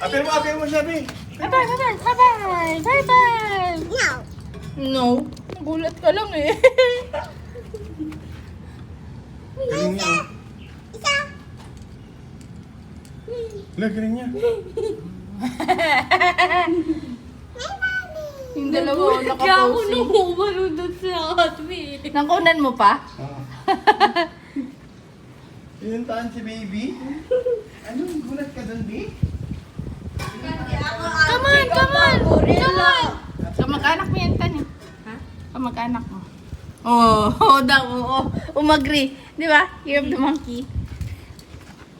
Apir mo siya, Bi. Bye-bye. No. Gulat ka lang eh. Galing niya. Wala, galing niya. Yung dalawa Kaya ako nakaposi. nung umarunod sa Hotmail. Nakunan mo pa? Oo. Pinuntahan si baby. Ano, gulat ka doon, Bi? Come on! Kamag-anak mo yan, Tanya. Ha? Kamag-anak mo. Oo daw, oo. Umagri. Di ba? You have the monkey.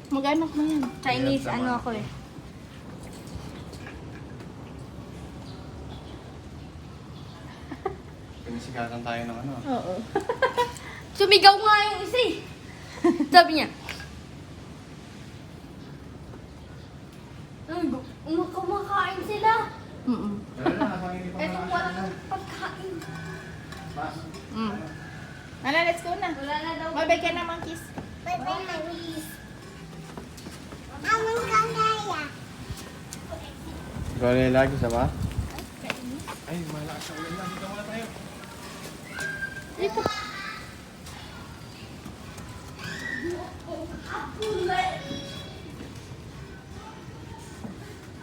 Mag-anak mo yan. Chinese, ano ako eh. Pinasigatan tayo ng ano. Oo. Sumigaw nga yung isa eh. Sabi niya. Ay, kumakain sila. Mm-mm. Wala na, nakangili pa Etong mga walang pagkain. Ala, let's go na. Wala na daw. Bye-bye ka na, monkeys. Ikaw na yung lagi, sama? Ay, malakas sa ulan na. Dito muna tayo. Dito.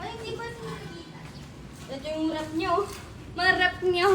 Ay, hindi ba nakikita? Ito yung rap niyo. Marap niyo.